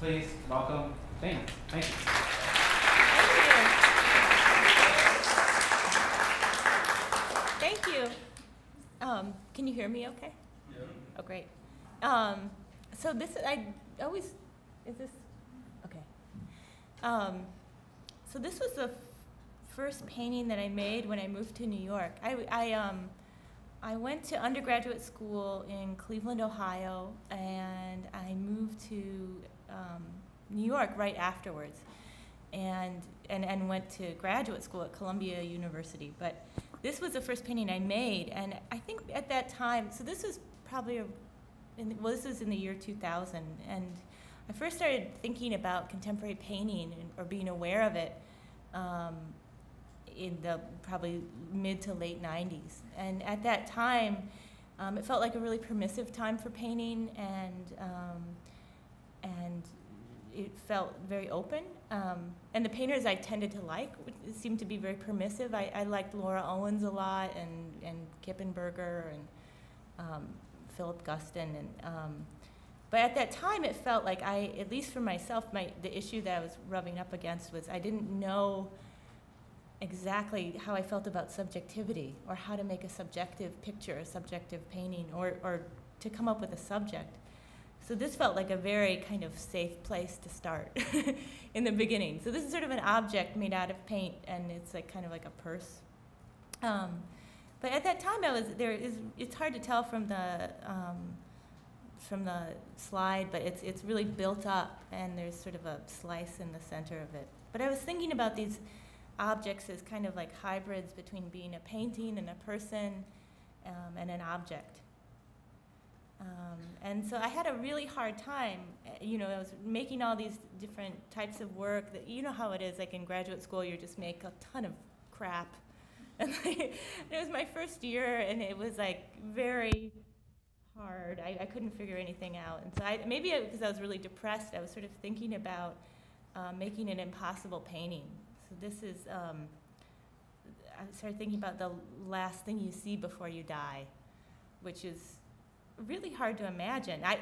please welcome Dana. Thank you. Thank you. Can you hear me okay? Yeah. Oh, great. So this, is this, okay. So this was the first painting that I made when I moved to New York. I went to undergraduate school in Cleveland, Ohio, and I moved to New York right afterwards, and went to graduate school at Columbia University. But this was the first painting I made, and I think at that time, so this was probably, this was in the year 2000, and I first started thinking about contemporary painting or being aware of it in the probably mid to late 90s. And at that time, it felt like a really permissive time for painting, and it felt very open. And the painters I tended to like seemed to be very permissive. I liked Laura Owens a lot, and Kippenberger, and Philip Guston. But at that time, it felt like at least for myself, the issue that I was rubbing up against was I didn't know exactly how I felt about subjectivity, or how to make a subjective picture, a subjective painting, or to come up with a subject. So this felt like a very kind of safe place to start in the beginning. So this is sort of an object made out of paint, and it's like kind of like a purse. But at that time, it's hard to tell from the slide, but it's really built up, and there's sort of a slice in the center of it. But I was thinking about these objects as kind of like hybrids between being a painting and a person and an object. And so I had a really hard time. I was making all these different types of work that, you know how it is, like in graduate school, you just make a ton of crap. And it was my first year, and it was like very hard. I couldn't figure anything out. And so maybe because I was really depressed, I was sort of thinking about making an impossible painting. So this is, I started thinking about the last thing you see before you die, which is really hard to imagine. I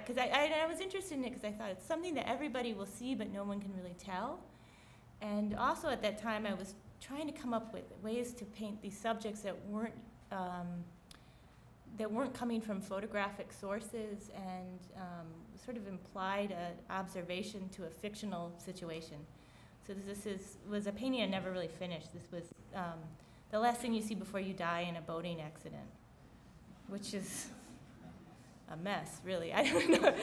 was interested in it because I thought it's something that everybody will see, but no one can really tell. And also at that time, I was trying to come up with ways to paint these subjects that weren't coming from photographic sources, and sort of implied an observation to a fictional situation. So this was a painting I never really finished. This was the last thing you see before you die in a boating accident, which is a mess, really. I don't know.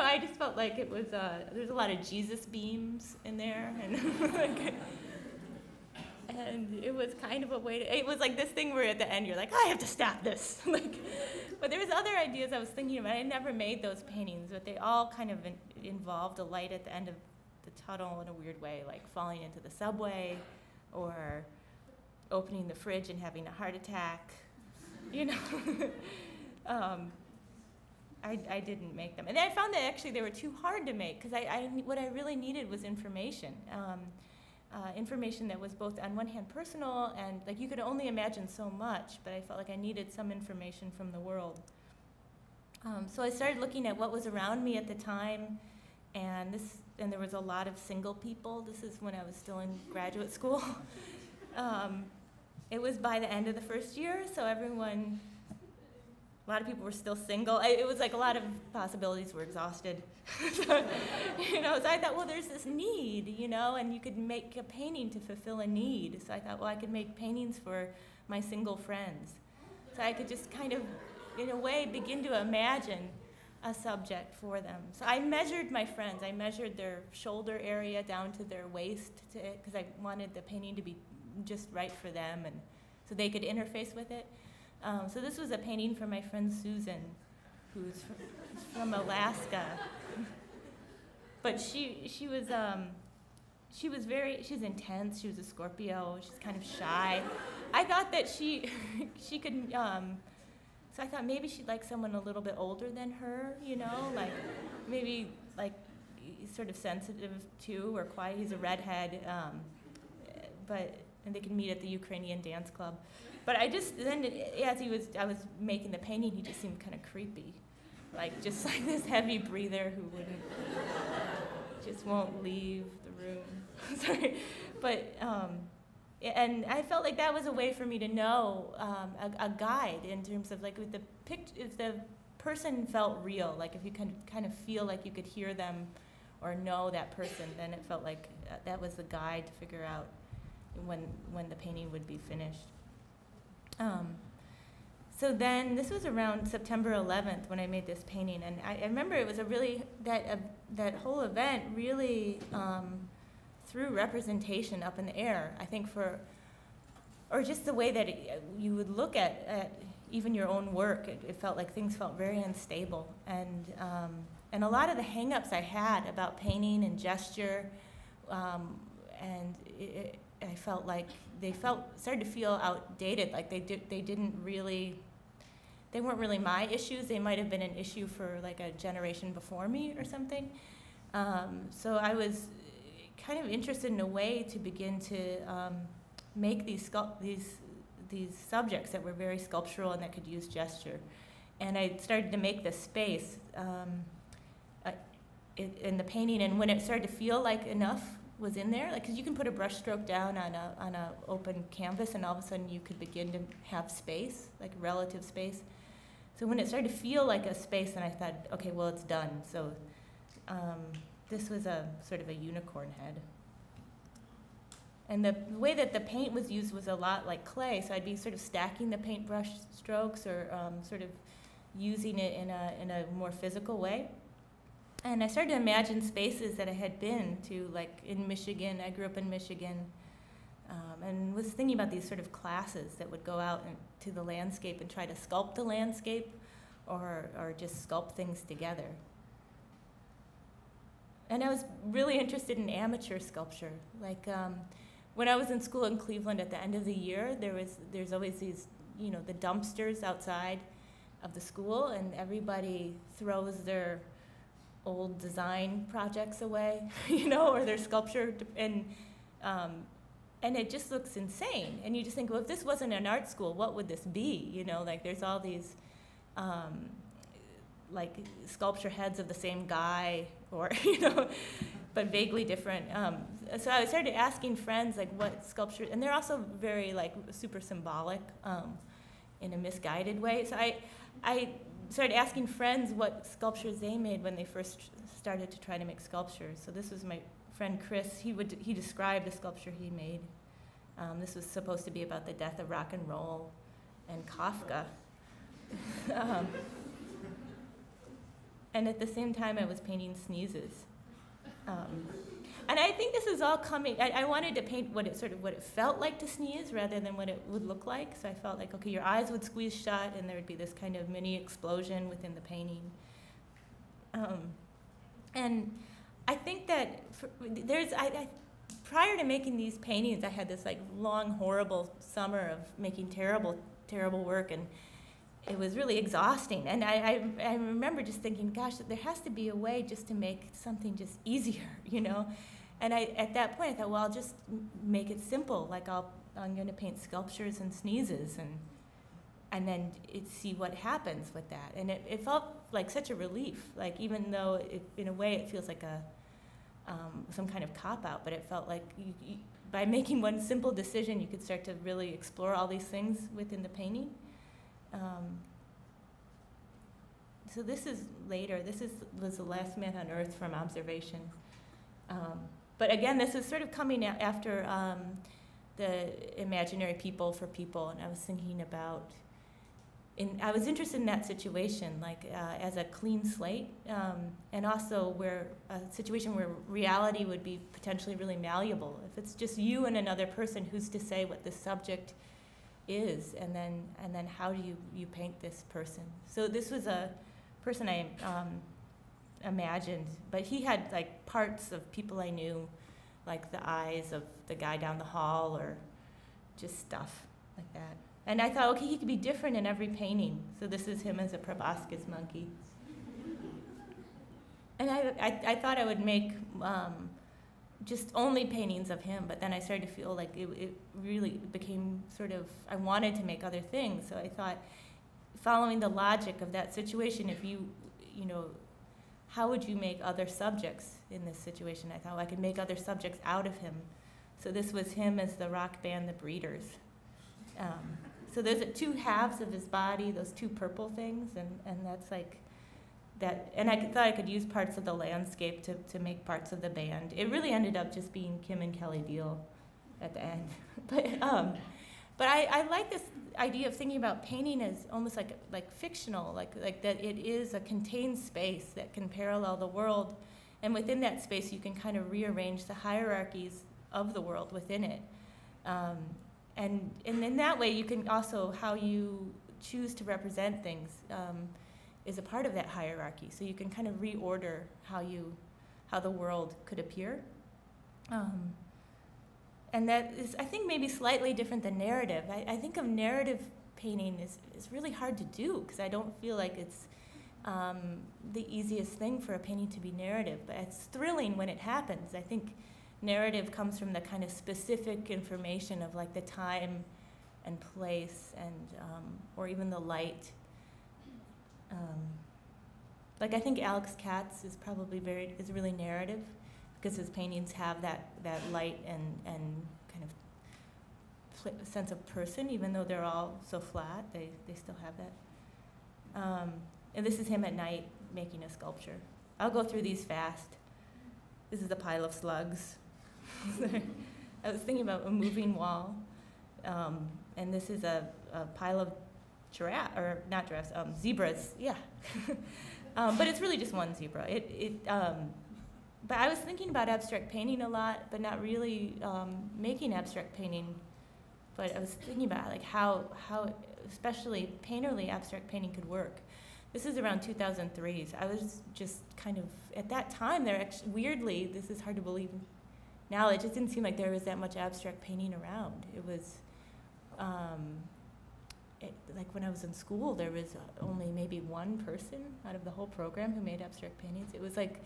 I just felt like it was. There's a lot of Jesus beams in there, and it was kind of a way to. It was like this thing where at the end you're like, I have to stop this. But there was other ideas I was thinking about. I never made those paintings, but they all kind of involved a light at the end of the tunnel in a weird way, like falling into the subway, or opening the fridge and having a heart attack. I didn't make them. And I found that actually they were too hard to make, because what I really needed was information. Information that was both on one hand personal, and like you could only imagine so much, but I felt like I needed some information from the world. So I started looking at what was around me at the time, and there was a lot of single people. This is when I was still in graduate school. It was by the end of the first year, so a lot of people were still single. It was like a lot of possibilities were exhausted. So I thought, well, there's this need, and you could make a painting to fulfill a need. So I thought, well, I could make paintings for my single friends. So I could just kind of, in a way, begin to imagine a subject for them. So I measured my friends. I measured their shoulder area down to their waist, because I wanted the painting to be just right for them, and so they could interface with it. So this was a painting for my friend Susan, who's from Alaska. But she was intense. She was a Scorpio. She's kind of shy. I thought that she could. So I thought maybe she'd like someone a little bit older than her. Like maybe like sort of sensitive too, or quiet. He's a redhead, and they could meet at the Ukrainian dance club. But I was making the painting, he just seemed kind of creepy, just like this heavy breather who just won't leave the room. Sorry. But, and I felt like that was a way for me to know, a guide in terms of like with the if the person felt real, like if you kind of feel like you could hear them or know that person, then it felt like that was the guide to figure out when the painting would be finished. So then, this was around September 11th when I made this painting, and I remember it was a really, that whole event really threw representation up in the air, I think or just the way that you would look at even your own work. It felt like things felt very unstable, and a lot of the hang-ups I had about painting and gesture, and I felt like started to feel outdated, like they weren't really my issues. They might have been an issue for like a generation before me or something. So I was kind of interested in a way to begin to make these subjects that were very sculptural and that could use gesture. And I started to make this space in the painting, and when it started to feel like enough was in there, like, because you can put a brush stroke down on a open canvas, and all of a sudden you could begin to have space, like relative space. So when it started to feel like a space, then I thought, okay, well, it's done. So this was a sort of a unicorn head. And the way that the paint was used was a lot like clay, so I'd be sort of stacking the paintbrush strokes or sort of using it in a more physical way. And I started to imagine spaces that I had been to, like in Michigan. I grew up in Michigan, and was thinking about these sort of classes that would go out to the landscape and try to sculpt the landscape or just sculpt things together. And I was really interested in amateur sculpture. Like when I was in school in Cleveland at the end of the year, there's always these, the dumpsters outside of the school, and everybody throws their old design projects away, or their sculpture, and it just looks insane. And you just think, well, if this wasn't an art school, what would this be? Like there's all these like sculpture heads of the same guy, or but vaguely different. So I started asking friends like what sculpture, and they're also very like super symbolic in a misguided way. So I started asking friends what sculptures they made when they first started to try to make sculptures. So this was my friend Chris. He described a sculpture he made. This was supposed to be about the death of rock and roll and Kafka. And at the same time, I was painting sneezes. And I think this is all coming. I wanted to paint what it felt like to sneeze rather than what it would look like. So I felt like, okay, your eyes would squeeze shut, and there would be this kind of mini explosion within the painting. And I think that prior to making these paintings, I had this like long, horrible summer of making terrible, terrible work, and it was really exhausting. And I remember just thinking, gosh, there has to be a way just to make something just easier, And at that point, I thought, well, I'll just make it simple. Like I'm going to paint sculptures and sneezes, and then see what happens with that. And it felt like such a relief. Like even though in a way it feels like some kind of cop-out, but it felt like by making one simple decision, you could start to really explore all these things within the painting. So this is later. Was The Last Man on Earth from observation. But again, this is sort of coming after the imaginary people for people, and I was thinking about, I was interested in that situation, like as a clean slate, and also a situation where reality would be potentially really malleable. If it's just you and another person, who's to say what the subject is, and then how do you paint this person? So this was a person I imagined, but he had like parts of people I knew, like the eyes of the guy down the hall, or just stuff like that. And I thought, okay, he could be different in every painting. So this is him as a proboscis monkey. And I thought I would make just only paintings of him, but then I started to feel like it really became sort of, I wanted to make other things. So I thought, following the logic of that situation, if you how would you make other subjects in this situation? I thought, well, I could make other subjects out of him. So this was him as the rock band, The Breeders. So there's two halves of his body, those two purple things, and that's like that. And I thought I could use parts of the landscape to make parts of the band. It really ended up just being Kim and Kelly Beal at the end. But I like this idea of thinking about painting as almost like fictional, like that it is a contained space that can parallel the world, and within that space you can kind of rearrange the hierarchies of the world within it. And in that way, you can also, how you choose to represent things is a part of that hierarchy. So you can kind of reorder how the world could appear. And that is, I think, maybe slightly different than narrative. I think of narrative painting is really hard to do, because I don't feel like it's the easiest thing for a painting to be narrative. But it's thrilling when it happens. I think narrative comes from the kind of specific information of like the time and place and or even the light. Like I think Alex Katz is probably really narrative, because his paintings have that light and kind of sense of person, even though they're all so flat, they still have that. And this is him at night making a sculpture. I'll go through these fast. This is a pile of slugs. I was thinking about a moving wall, and this is a pile of zebras, yeah. But it's really just one zebra. But I was thinking about abstract painting a lot, but not really making abstract painting. But I was thinking about like how especially painterly abstract painting could work. This is around 2003. So I was just kind of, at that time, weirdly, this is hard to believe now, it just didn't seem like there was that much abstract painting around. It was, like when I was in school, there was only maybe one person out of the whole program who made abstract paintings. It was like,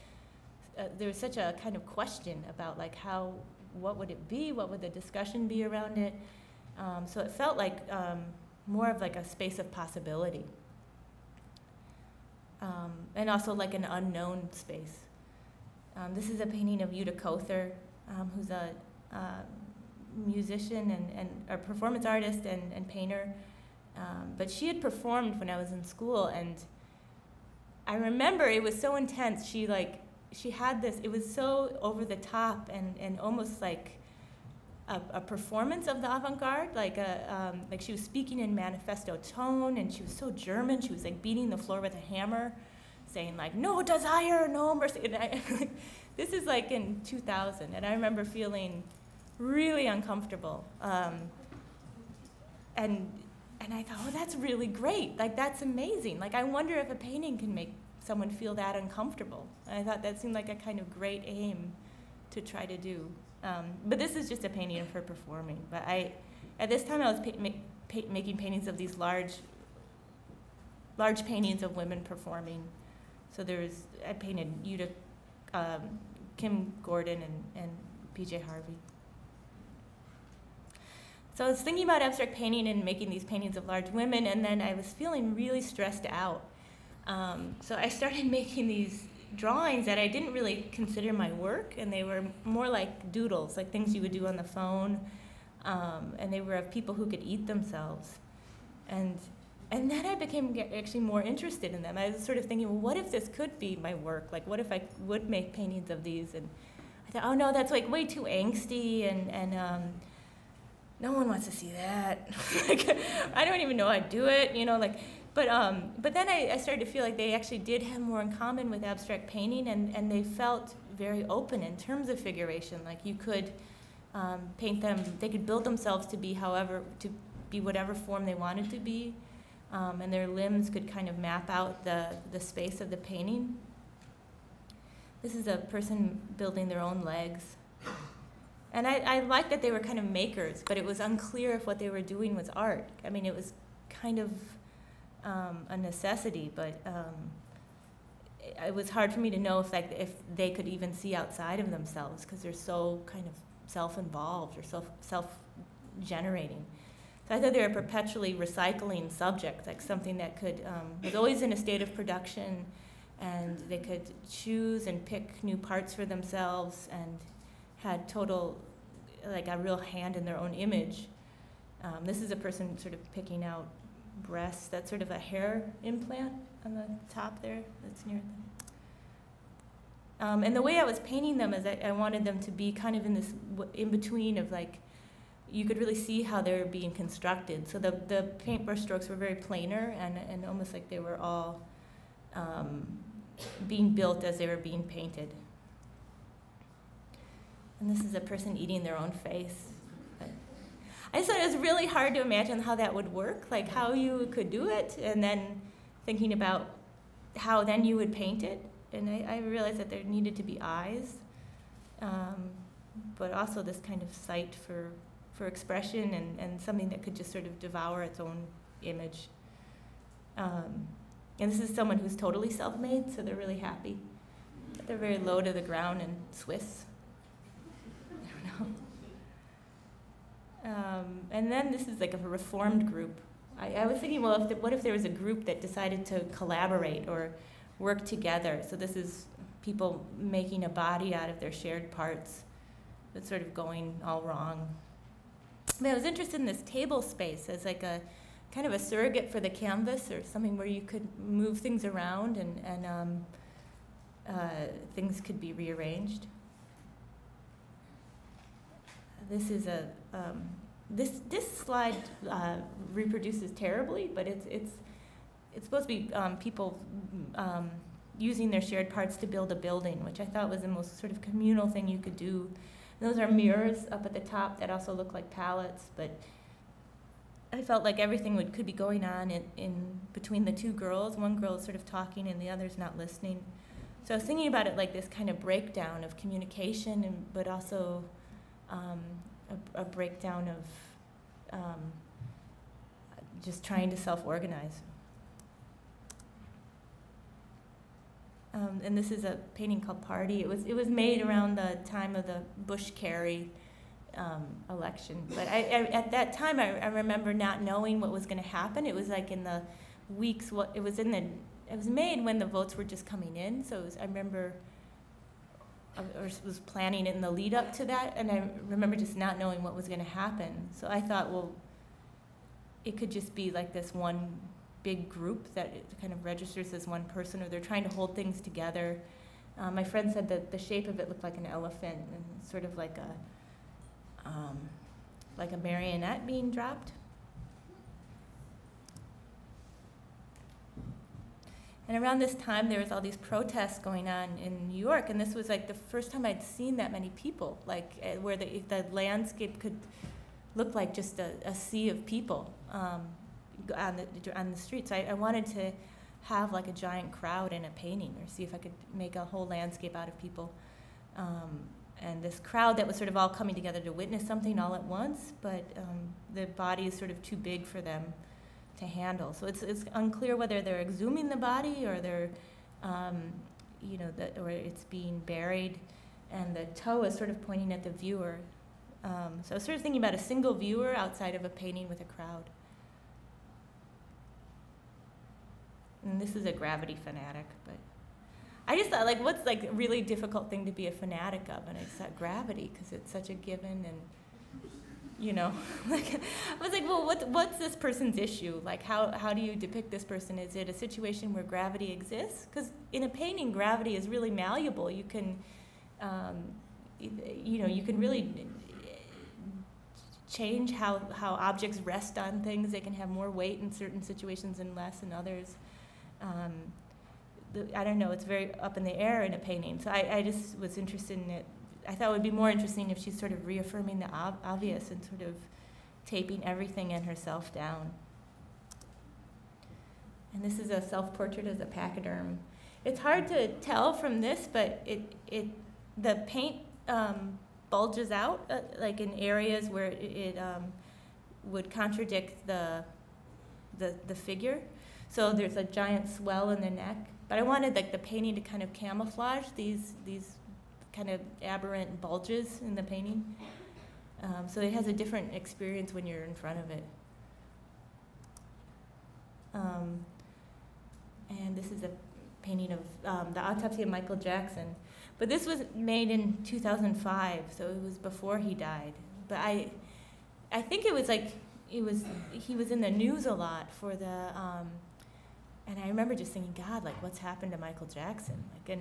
there was such a kind of question about like what would it be, what would the discussion be around it. So it felt like more of like a space of possibility. And also like an unknown space. This is a painting of Uta Kother, who's a musician and a performance artist and painter. But she had performed when I was in school, and I remember it was so intense. She had this, it was so over the top and almost like a performance of the avant-garde, like she was speaking in manifesto tone, and she was so German. She was like beating the floor with a hammer, saying like, "No desire, no mercy." And this is like in 2000, and I remember feeling really uncomfortable. And I thought, oh, that's really great. Like, that's amazing. Like, I wonder if a painting can make someone feel that uncomfortable. And I thought that seemed like a kind of great aim to try to do. But this is just a painting of her performing. But at this time, I was making paintings of these large paintings of women performing. So I painted Kim Gordon and P.J. Harvey. So I was thinking about abstract painting and making these paintings of large women, and then I was feeling really stressed out. So I started making these drawings that I didn't really consider my work, and they were more like doodles, like things you would do on the phone, and they were of people who could eat themselves. And then I became actually more interested in them. I was sort of thinking, well, what if this could be my work? Like, what if I would make paintings of these? And I thought, oh no, that's like way too angsty, and no one wants to see that. Like, I don't even know how to do it, you know, like. But then I started to feel like they actually did have more in common with abstract painting, and they felt very open in terms of figuration. Like, you could paint them, they could build themselves to be whatever form they wanted to be, and their limbs could kind of map out the space of the painting. This is a person building their own legs. And I liked that they were kind of makers, but it was unclear if what they were doing was art. I mean, it was kind of a necessity, but it was hard for me to know if they could even see outside of themselves, because they're so kind of self-involved or self-generating. So I thought they were perpetually recycling subjects, like something that was always in a state of production and they could choose and pick new parts for themselves and had total, like a real hand in their own image. This is a person sort of picking out breasts. That's sort of a hair implant on the top there that's near the... and the way I was painting them is I wanted them to be kind of in this in-between of like, you could really see how they were being constructed. So the paintbrush strokes were very planar and almost like they were all being built as they were being painted. And this is a person eating their own face. I just thought it was really hard to imagine how that would work, like how you could do it, and then thinking about how then you would paint it. And I realized that there needed to be eyes, but also this kind of sight for expression and something that could just sort of devour its own image. And this is someone who's totally self-made, so they're really happy. They're very low to the ground and Swiss. I don't know. And then this is like a reformed group. I was thinking, well, what if there was a group that decided to collaborate or work together? So this is people making a body out of their shared parts that's sort of going all wrong. But I was interested in this table space as like a kind of a surrogate for the canvas, or something where you could move things around and things could be rearranged. This is a this slide reproduces terribly, but it's supposed to be people using their shared parts to build a building, which I thought was the most sort of communal thing you could do. And those are mirrors up at the top that also look like palettes, but I felt like everything could be going on in between the two girls. One girl is sort of talking and the other's not listening. So I was thinking about it like this kind of breakdown of communication, but also a breakdown of just trying to self-organize. And this is a painting called Party. It was made around the time of the Bush-Kerry election. But at that time, I remember not knowing what was going to happen. It was like in the weeks. It was made when the votes were just coming in. So I remember I was planning it in the lead up to that, and I remember just not knowing what was going to happen. So I thought, well, it could just be like this one big group that it kind of registers as one person, or they're trying to hold things together. My friend said that the shape of it looked like an elephant and sort of like a marionette being dropped. And around this time, there was all these protests going on in New York, and this was like the first time I'd seen that many people, like where the landscape could look like just a sea of people on the streets. I wanted to have like a giant crowd in a painting, or see if I could make a whole landscape out of people. And this crowd that was sort of all coming together to witness something all at once, but the body is sort of too big for them to handle. So it's unclear whether they're exhuming the body or they're, or it's being buried, and the toe is sort of pointing at the viewer. So I was sort of thinking about a single viewer outside of a painting with a crowd. And this is a gravity fanatic, but I just thought, like, what's like a really difficult thing to be a fanatic of? And I just thought gravity, because it's such a given, and like I was like, well, what's this person's issue? Like, how do you depict this person? Is it a situation where gravity exists? Because in a painting, gravity is really malleable. You can, you can really change how objects rest on things. They can have more weight in certain situations and less in others. I don't know, it's very up in the air in a painting. So I just was interested in it. I thought it would be more interesting if she's sort of reaffirming the obvious and sort of taping everything and herself down. And this is a self-portrait as a pachyderm. It's hard to tell from this, but the paint bulges out, like in areas where it would contradict the figure. So there's a giant swell in the neck. But I wanted like the painting to kind of camouflage these kind of aberrant bulges in the painting. So it has a different experience when you're in front of it. And this is a painting of the autopsy of Michael Jackson. But this was made in 2005, so it was before he died. But I think it was like, he was in the news a lot for the, and I remember just thinking, God, like, what's happened to Michael Jackson? Like,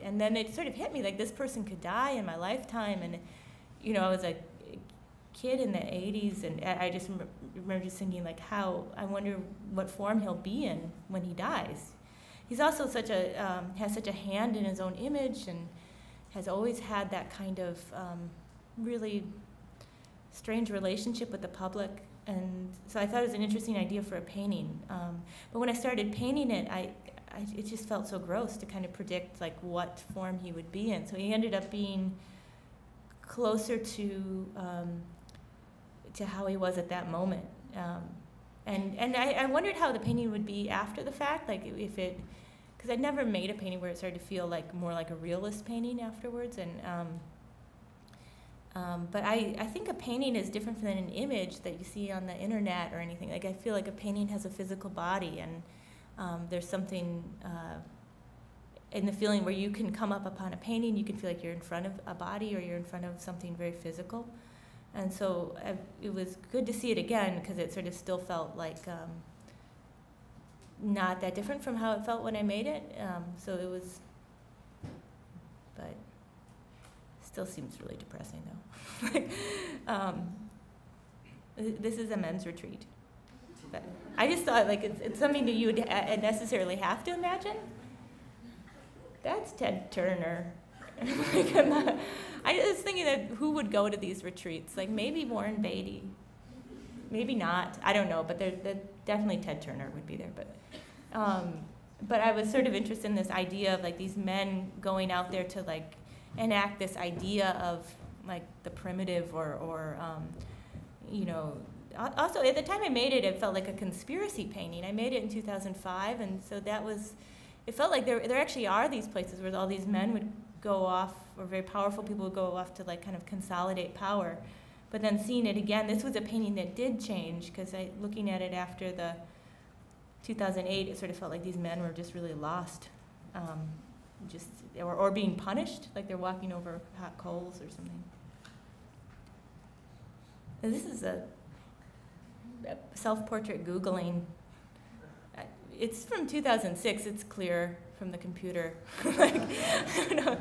and then it sort of hit me, like, this person could die in my lifetime. And, you know, I was a kid in the 80s, and I just remember just thinking, like, how, I wonder what form he'll be in when he dies. He's also such a, has such a hand in his own image, and has always had that kind of really strange relationship with the public. And so I thought it was an interesting idea for a painting. But when I started painting it, it just felt so gross to kind of predict like what form he would be in. So he ended up being closer to how he was at that moment. And I wondered how the painting would be after the fact, like if it, because I'd never made a painting where it started to feel like more like a realist painting afterwards. And but I think a painting is different than an image that you see on the internet or anything. Like, I feel like a painting has a physical body, and there's something in the feeling where you can come up upon a painting, you can feel like you're in front of a body or you're in front of something very physical. And so it was good to see it again, because it sort of still felt like not that different from how it felt when I made it. So it was, but still seems really depressing though. This is a men's retreat. But I just thought, like, it's something that you would necessarily have to imagine. That's Ted Turner. Like, I was thinking that who would go to these retreats? Like, maybe Warren Beatty. Maybe not. I don't know, but definitely Ted Turner would be there. But I was sort of interested in this idea of, like, these men going out there to, like, enact this idea of, like, the primitive or you know, also at the time I made it, it felt like a conspiracy painting. I made it in 2005, and so that was, it felt like there actually are these places where all these men would go off, or very powerful people would go off to, like, kind of consolidate power. But then seeing it again, this was a painting that did change, because looking at it after the 2008, it sort of felt like these men were just really lost, or being punished, like they're walking over hot coals or something. And this is a self-portrait Googling. It's from 2006. It's clear from the computer. Like, I don't know.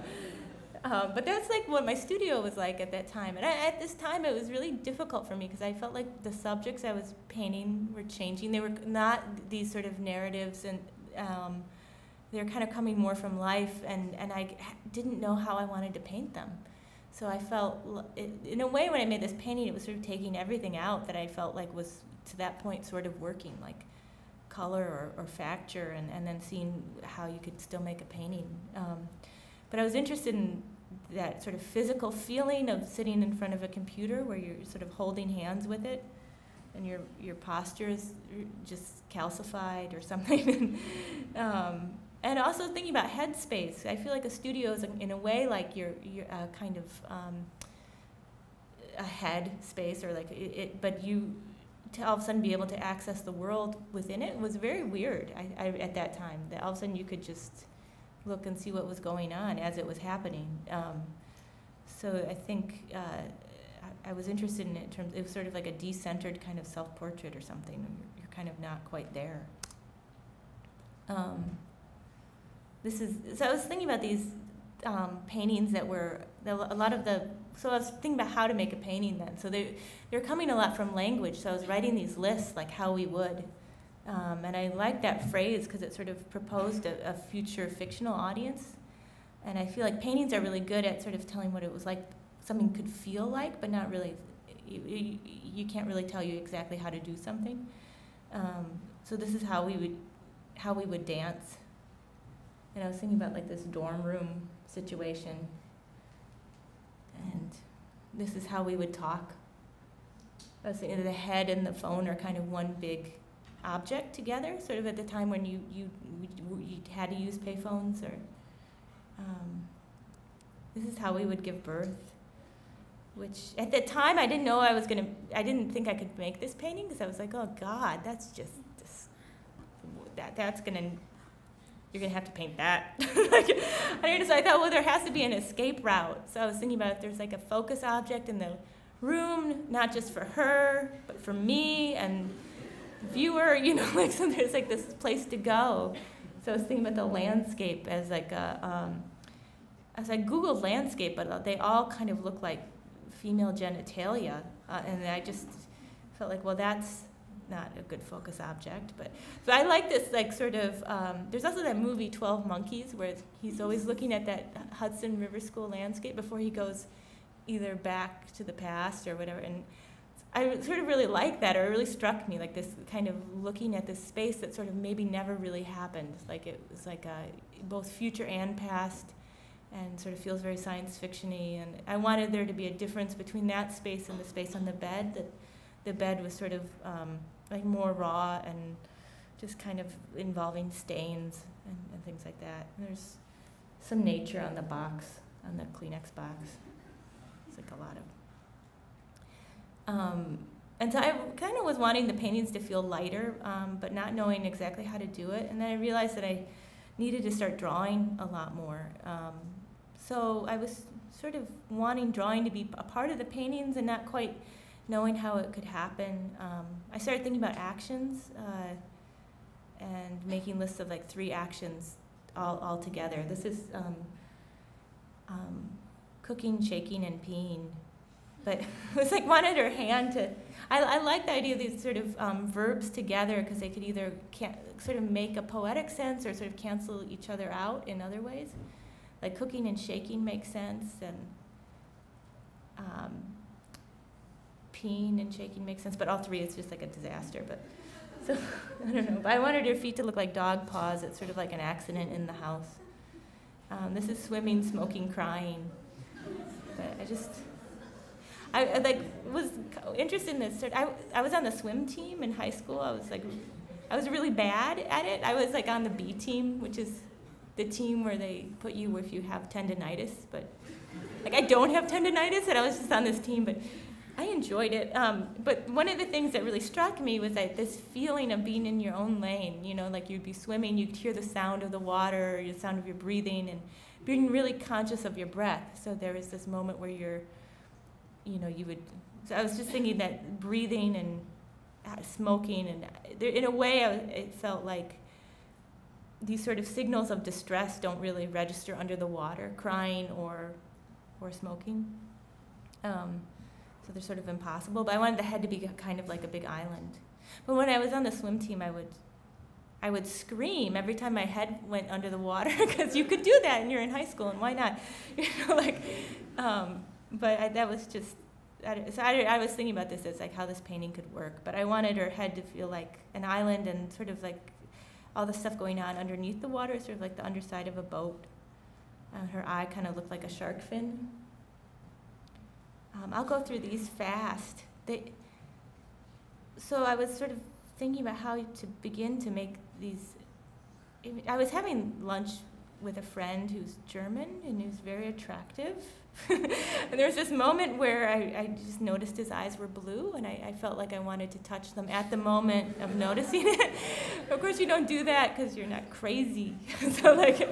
But that's like what my studio was like at that time. And at this time, it was really difficult for me, because I felt like the subjects I was painting were changing. They were not these sort of narratives, and they were kind of coming more from life, and I didn't know how I wanted to paint them. So I felt, in a way, when I made this painting, it was sort of taking everything out that I felt like was, to that point, sort of working, like color or facture, and then seeing how you could still make a painting. But I was interested in that sort of physical feeling of sitting in front of a computer where you're sort of holding hands with it, and your posture is just calcified or something. And also thinking about headspace. I feel like a studio is, in a way, like you're kind of a head space, or like but you, to all of a sudden be able to access the world within it was very weird at that time. That all of a sudden you could just look and see what was going on as it was happening. So I think I was interested in it in terms, it was sort of like a decentered kind of self-portrait or something. You're kind of not quite there. So I was thinking about these paintings that were, a lot of the, so I was thinking about how to make a painting then. So they're coming a lot from language, so I was writing these lists, like how we would. And I liked that phrase because it sort of proposed a future fictional audience. And I feel like paintings are really good at sort of telling what it was like, something could feel like, but not really, you can't really tell you exactly how to do something. So this is how we would dance. And I was thinking about, like, this dorm room situation. And this is how we would talk. I was thinking the head and the phone are kind of one big object together, sort of at the time when you had to use payphones, or this is how we would give birth, which at the time I didn't think I could make this painting, because I was like, oh God, that's just, you're gonna have to paint that. Like, so I thought, well, there has to be an escape route. So I was thinking about if there's like a focus object in the room, not just for her, but for me and the viewer, you know, like, so there's like this place to go. So I was thinking about the landscape as like a, as I Googled landscape, but they all kind of look like female genitalia. And I just felt like, well, that's not a good focus object. But so I like this, like, sort of, there's also that movie 12 Monkeys where he's always looking at that Hudson River School landscape before he goes either back to the past or whatever. And I sort of really like that, or it really struck me, like this kind of looking at this space that sort of maybe never really happened. Like it was like both future and past, and sort of feels very science fiction-y. And I wanted there to be a difference between that space and the space on the bed, that the bed was sort of like more raw and just kind of involving stains and things like that. And there's some nature on the box, on the Kleenex box. It's like a lot of... and so I kind of was wanting the paintings to feel lighter, but not knowing exactly how to do it. And then I realized that I needed to start drawing a lot more. So I was sort of wanting drawing to be a part of the paintings and not quite knowing how it could happen. I started thinking about actions and making lists of like 3 actions all together. This is cooking, shaking, and peeing. But it was like wanted her hand to, I like the idea of these sort of verbs together because they could either sort of make a poetic sense or sort of cancel each other out in other ways. Like cooking and shaking makes sense, and peeing and shaking makes sense, but all 3 is just like a disaster. But so I don't know. But I wanted her feet to look like dog paws. It's sort of like an accident in the house. This is swimming, smoking, crying. But I like was interested in this. I was on the swim team in high school. I was really bad at it. I was like on the B team, which is the team where they put you if you have tendinitis. But like I don't have tendinitis, and I was just on this team. But I enjoyed it. But one of the things that really struck me was that this feeling of being in your own lane. You know, like you'd be swimming, you'd hear the sound of the water, the sound of your breathing, and being really conscious of your breath. So there was this moment where you're, you know, so I was just thinking that breathing and smoking, and in a way it felt like these sort of signals of distress don't really register under the water, crying or smoking. So they're sort of impossible, but I wanted the head to be kind of like a big island. But when I was on the swim team, I would scream every time my head went under the water, because you could do that and you're in high school, and why not? You know, like, but that was just, so I was thinking about this as like how this painting could work, but I wanted her head to feel like an island and sort of like all the stuff going on underneath the water, sort of like the underside of a boat. Her eye kind of looked like a shark fin. I'll go through these fast. So I was sort of thinking about how to begin to make these. I was having lunch with a friend who's German and who's very attractive. And there was this moment where I just noticed his eyes were blue, and I felt like I wanted to touch them at the moment of noticing it. Of course, you don't do that because you're not crazy. So like,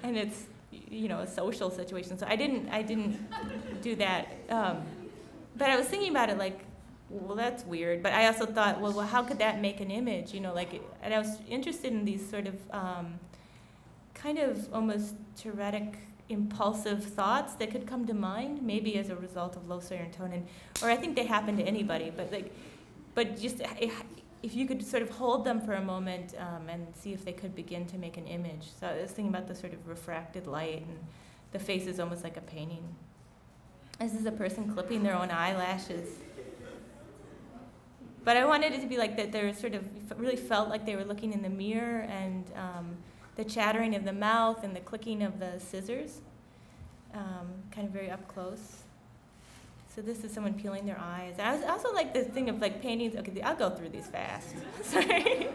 and it's, you know, a social situation. So I didn't do that. But I was thinking about it like, well, that's weird. But I also thought, well, how could that make an image? You know, like, and I was interested in these sort of kind of almost Tourettic, impulsive thoughts that could come to mind, maybe as a result of low serotonin, or I think they happen to anybody. But just if you could sort of hold them for a moment and see if they could begin to make an image. So I was thinking about the sort of refracted light, and the face is almost like a painting. This is a person clipping their own eyelashes. But I wanted it to be like that they sort of really felt like they were looking in the mirror, and the chattering of the mouth and the clicking of the scissors, kind of very up close. So this is someone peeling their eyes. And I also like the thing of like paintings. Okay, I'll go through these fast. Sorry.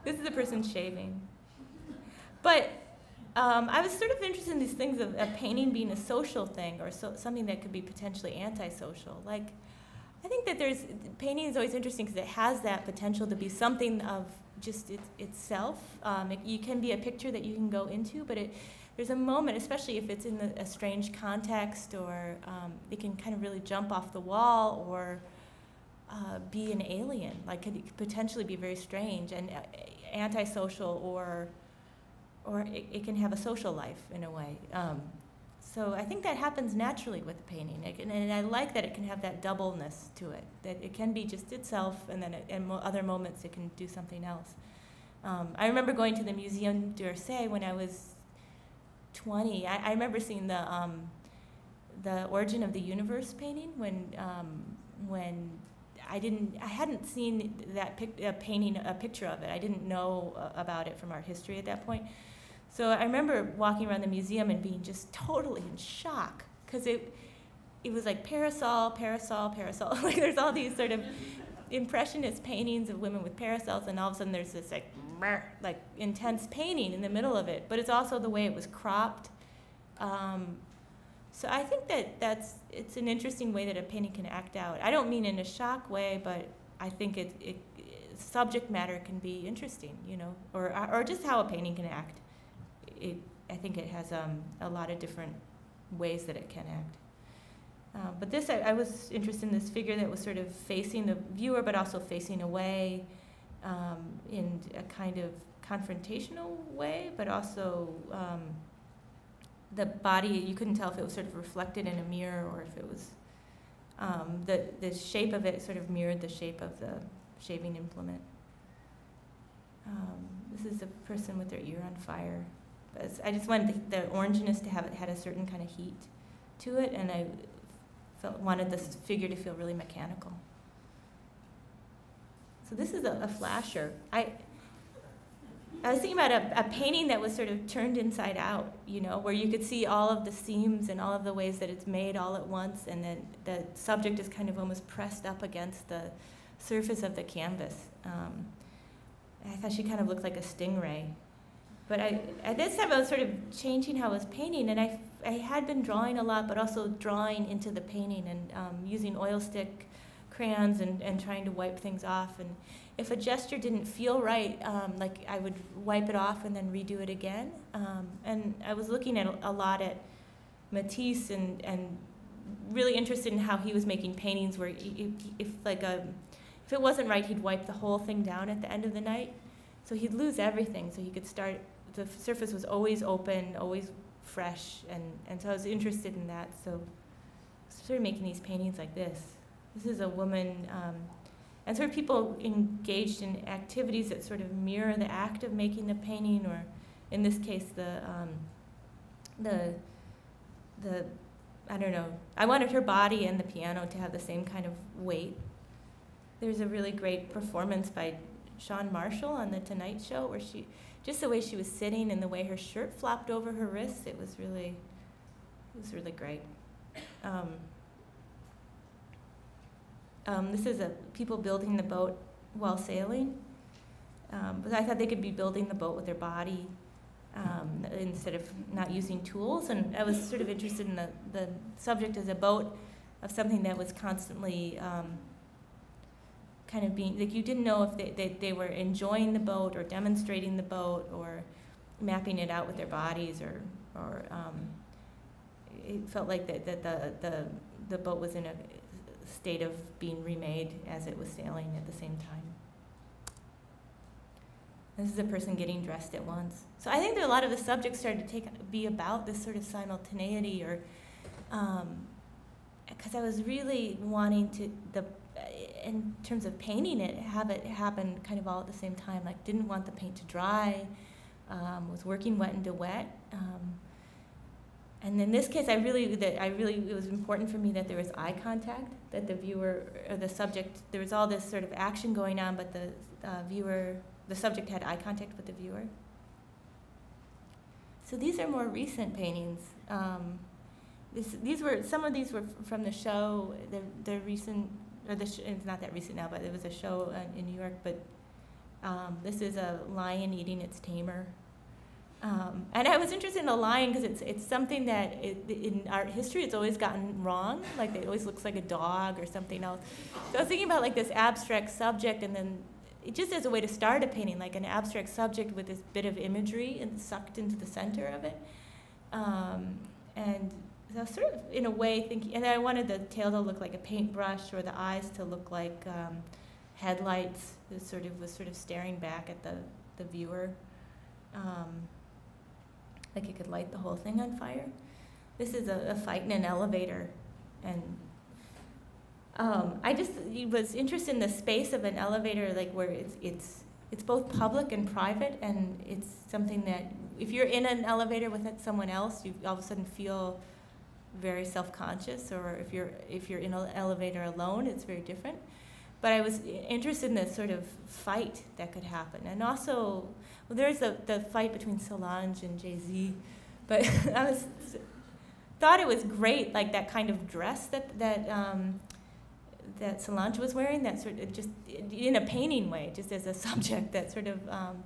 This is a person shaving. But I was sort of interested in these things of painting being a social thing, or something that could be potentially antisocial. Like, I think that painting is always interesting because it has that potential to be something of just itself. You can be a picture that you can go into, but there's a moment, especially if it's in a strange context, or it can kind of really jump off the wall, or be an alien, like could potentially be very strange and antisocial, or it can have a social life in a way. So I think that happens naturally with the painting, and I like that it can have that doubleness to it, that it can be just itself, and then in other moments it can do something else. I remember going to the Muséum d'Orsay when I was 20. I remember seeing the Origin of the Universe painting when I hadn't seen that painting, a picture of it. I didn't know about it from art history at that point. So I remember walking around the museum and being just totally in shock, because it was like parasol, parasol, parasol. Like there's all these sort of impressionist paintings of women with parasols, and all of a sudden there's this like intense painting in the middle of it. But it's also the way it was cropped. So I think it's an interesting way that a painting can act out. I don't mean in a shock way, but I think subject matter can be interesting, you know, or just how a painting can act. I think it has a lot of different ways that it can act. But this, I was interested in this figure that was sort of facing the viewer, but also facing away in a kind of confrontational way, but also the body, you couldn't tell if it was sort of reflected in a mirror or if it was, the shape of it sort of mirrored the shape of the shaving implement. This is a person with their ear on fire. I just wanted the orangeness to have it had a certain kind of heat to it, and I wanted this figure to feel really mechanical. So this is a flasher. I was thinking about a painting that was sort of turned inside out, you know, where you could see all of the seams and all of the ways that it's made all at once, and then the subject is kind of almost pressed up against the surface of the canvas. I thought she kind of looked like a stingray. But at this time I was sort of changing how I was painting, and I had been drawing a lot, but also drawing into the painting and using oil stick crayons and trying to wipe things off. And if a gesture didn't feel right, like I would wipe it off and then redo it again. And I was looking at a lot at Matisse and really interested in how he was making paintings where if it wasn't right, he'd wipe the whole thing down at the end of the night. So he'd lose everything, so he could start, the surface was always open, always fresh, and so I was interested in that. So I started making these paintings like this. This is a woman, and sort of people engaged in activities that sort of mirror the act of making the painting, or in this case, the I don't know, I wanted her body and the piano to have the same kind of weight. There's a really great performance by Shawn Marshall on The Tonight Show, where just the way she was sitting and the way her shirt flopped over her wrists, it was really great. This is people building the boat while sailing. But I thought they could be building the boat with their body instead of not using tools. And I was sort of interested in the subject as a boat of something that was constantly kind of being, like you didn't know if they were enjoying the boat or demonstrating the boat or mapping it out with their bodies, or it felt like the boat was in a state of being remade as it was sailing at the same time. This is a person getting dressed at once. So I think that a lot of the subjects started to be about this sort of simultaneity, or because I was really wanting to, in terms of painting it, have it happen kind of all at the same time. Like, didn't want the paint to dry, was working wet into wet. And in this case, it was important for me that there was eye contact, that the viewer, or the subject, there was all this sort of action going on, but the subject had eye contact with the viewer. So these are more recent paintings. Some of these were from the show, the recent, it's not that recent now, but it was a show in New York, but this is a lion eating its tamer. And I was interested in the lion because it's something that in art history it's always gotten wrong. Like, it always looks like a dog or something else. So I was thinking about like this abstract subject, and then just as a way to start a painting, like an abstract subject with this bit of imagery and sucked into the center of it. And so I was sort of, in a way, thinking, and I wanted the tail to look like a paintbrush, or the eyes to look like headlights. It was sort of staring back at the viewer, like it could light the whole thing on fire. This is a fight in an elevator, and I just was interested in the space of an elevator, like where it's both public and private, and it's something that if you're in an elevator with someone else, you all of a sudden feel very self-conscious, or if you're in an elevator alone, it's very different. But I was interested in this sort of fight that could happen, and also, well, there's the fight between Solange and Jay-Z, but I thought it was great, like that kind of dress that Solange was wearing, that sort of just in a painting way, just as a subject, that sort of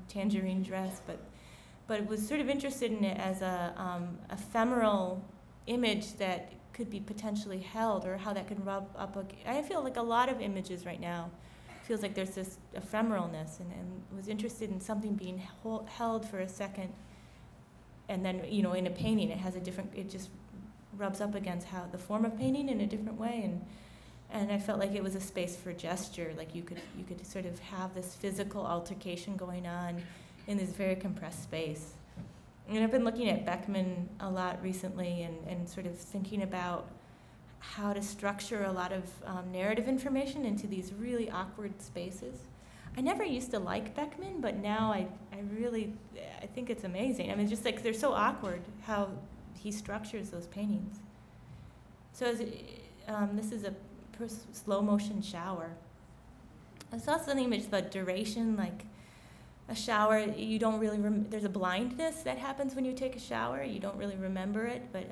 tangerine dress, but it was sort of interested in it as a ephemeral image that could be potentially held, or how that could rub up. I feel like a lot of images right now feels like there's this ephemeralness, and was interested in something being held for a second, and then, you know, in a painting it has a different, it just rubs up against how the form of painting in a different way, and I felt like it was a space for gesture, like you could sort of have this physical altercation going on in this very compressed space. And I've been looking at Beckman a lot recently, and sort of thinking about how to structure a lot of narrative information into these really awkward spaces. I never used to like Beckman, but now I think it's amazing. I mean, just like they're so awkward how he structures those paintings. So this is a slow motion shower. I saw something just about duration, like a shower, you don't really, there's a blindness that happens when you take a shower. You don't really remember it, but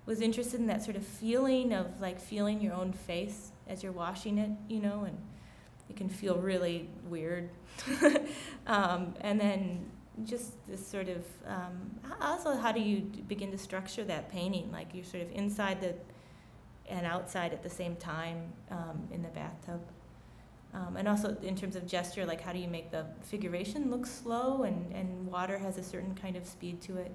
was interested in that sort of feeling of like feeling your own face as you're washing it, you know, and it can feel really weird. And then just this sort of, also how do you begin to structure that painting? Like you're sort of inside and outside at the same time in the bathtub. And also in terms of gesture, like how do you make the figuration look slow, and water has a certain kind of speed to it.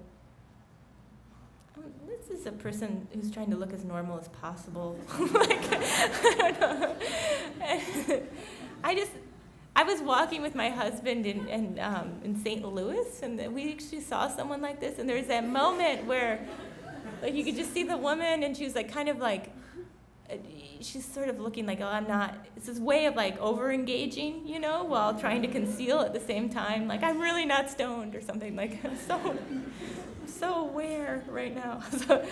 This is a person who's trying to look as normal as possible. Like, I don't know. I was walking with my husband in St. Louis, and we actually saw someone like this, and there was that moment where like you could just see the woman, and she was like kind of like, she's sort of looking like, oh, I'm not, it's this way of like over-engaging, you know, while trying to conceal at the same time, like I'm really not stoned or something, like I'm so aware right now. So,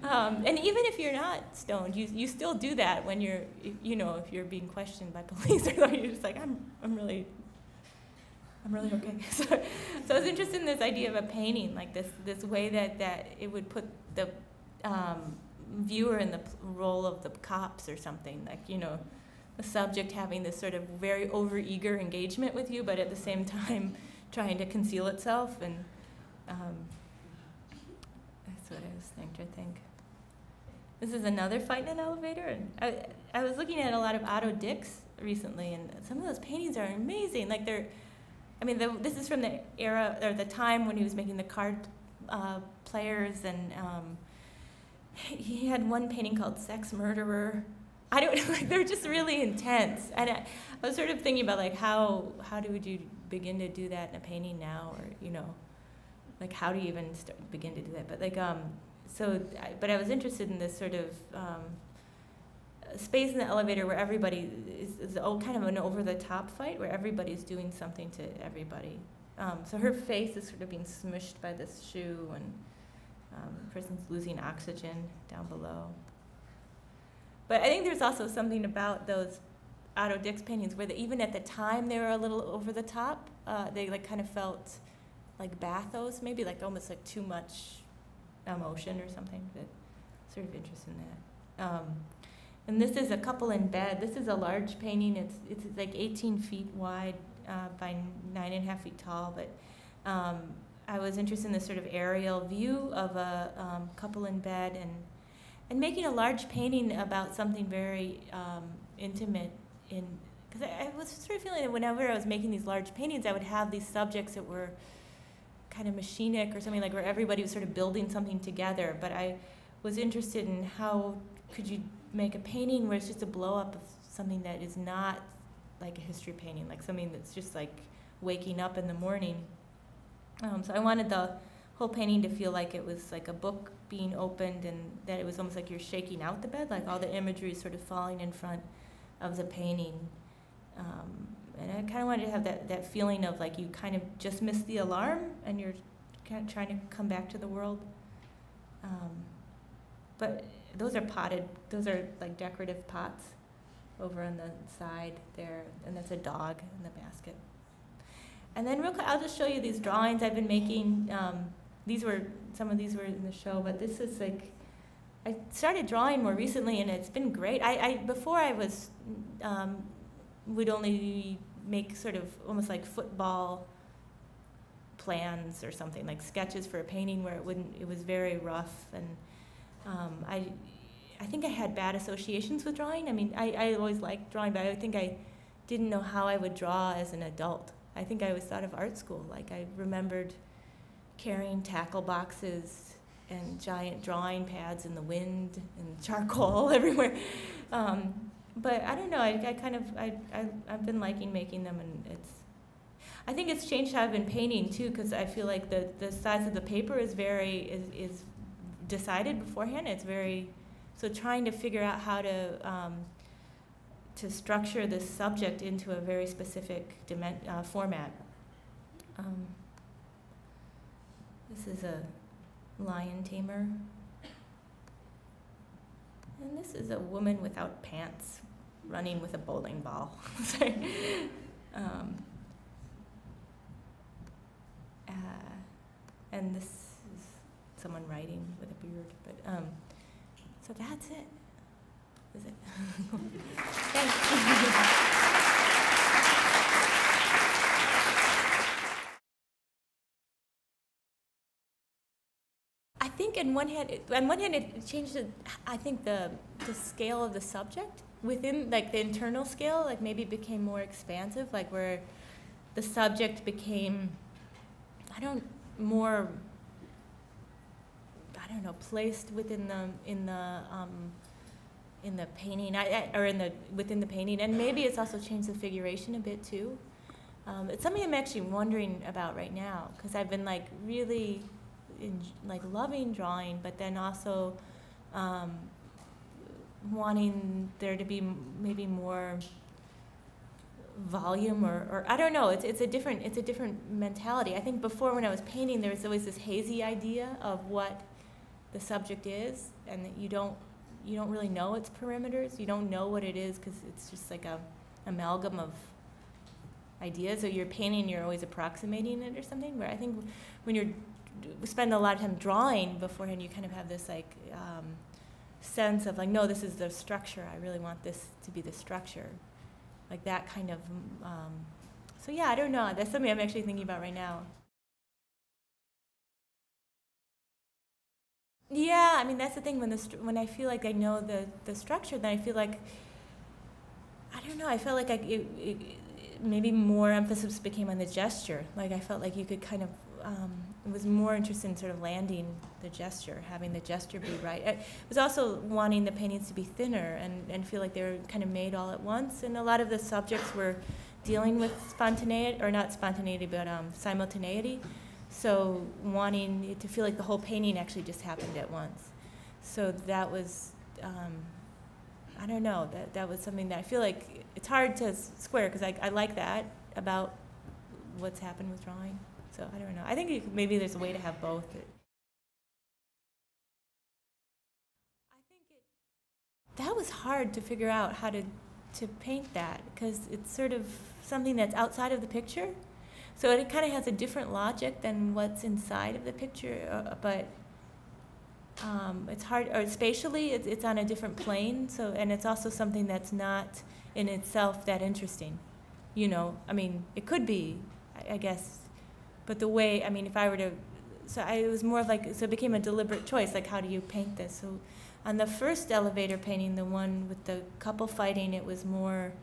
and even if you're not stoned, you still do that when you're, you know, if you're being questioned by police or something, you're just like, I'm really okay. So I was interested in this idea of a painting, like this way that it would put the viewer in the role of the cops or something, like, you know, the subject having this sort of very over-eager engagement with you, but at the same time trying to conceal itself, and that's what I was trying to think. This is another fight in an elevator, and I was looking at a lot of Otto Dix recently, and some of those paintings are amazing. Like this is from the era, or the time when he was making the card players, and he had one painting called Sex Murderer. I don't know, like they're just really intense. And I was sort of thinking about like how would you begin to do that in a painting now, or, you know, like how do you even begin to do that? But like but I was interested in this sort of space in the elevator where everybody is kind of an over-the-top fight where everybody's doing something to everybody. So her face is sort of being smushed by this shoe, and the person's losing oxygen down below. But I think there's also something about those Otto Dix paintings where even at the time they were a little over the top. They like kind of felt like bathos, maybe like almost like too much emotion or something. But sort of interested in that. And this is a couple in bed. This is a large painting. It's like 18 feet wide by 9.5 feet tall. But I was interested in this sort of aerial view of a couple in bed, and making a large painting about something very intimate, because I was sort of feeling that whenever I was making these large paintings, I would have these subjects that were kind of machinic or something, like where everybody was sort of building something together. But I was interested in how could you make a painting where it's just a blow up of something that is not like a history painting, like something that's just like waking up in the morning. So I wanted the whole painting to feel like it was like a book being opened, and that it was almost like you're shaking out the bed, like all the imagery is sort of falling in front of the painting. And I kind of wanted to have that feeling of like you kind of just missed the alarm and you're kind of trying to come back to the world. But those are potted, those are like decorative pots over on the side there, and that's a dog in the basket. And then real quick, I'll just show you these drawings I've been making. Some of these were in the show, but this is like, I started drawing more recently and it's been great. Before I was, would only make sort of almost like football plans or something, like sketches for a painting where it was very rough. And I think I had bad associations with drawing. I mean, I always liked drawing, but I think I didn't know how I would draw as an adult. I think I always thought of art school. Like I remembered carrying tackle boxes and giant drawing pads in the wind and charcoal everywhere. But I don't know, I've been liking making them, and I think it's changed how I've been painting too, because I feel like the size of the paper is is decided beforehand. It's very, so trying to figure out how to structure this subject into a very specific format. This is a lion tamer. And this is a woman without pants running with a bowling ball. Sorry. And this is someone writing with a beard. But so that's it. Is it? Thanks. I think on one hand it changed I think the scale of the subject within, like the internal scale, like maybe became more expansive, like where the subject became, more, placed within in the painting, within the painting, and maybe it's also changed the figuration a bit too. It's something I'm actually wondering about right now, because I've been like really loving drawing, but then also wanting there to be maybe more volume, or I don't know. It's a different mentality. I think before, when I was painting, there was always this hazy idea of what the subject is, and that you don't really know its perimeters. You don't know what it is because it's just like a amalgam of ideas. So you're painting, you're always approximating it or something. Where I think when you spend a lot of time drawing beforehand, you kind of have this like sense of like, no, this is the structure. I really want this to be the structure, like that kind of. So yeah, I don't know. That's something I'm actually thinking about right now. Yeah, I mean that's the thing. When I feel like I know the structure, then I feel like, I don't know. I felt like maybe more emphasis became on the gesture. Like I felt like you could kind of. Was more interested in sort of landing the gesture, having the gesture be right. I was also wanting the paintings to be thinner and feel like they were kind of made all at once. And a lot of the subjects were dealing with spontaneity, or not spontaneity, but simultaneity. So wanting it to feel like the whole painting actually just happened at once. So that was, I don't know, that was something that I feel like it's hard to square, because I like that about what's happened with drawing. So I don't know. I think maybe there's a way to have both. I think that was hard to figure out how to paint that, because it's sort of something that's outside of the picture. So it kind of has a different logic than what's inside of the picture, but it's hard, or spatially it's on a different plane. So, and it's also something that's not in itself that interesting. I mean, it could be, I guess. But the way, I mean, if I were to, it was more of like, so it became a deliberate choice, like how do you paint this? So on the first elevator painting, the one with the couple fighting, it was more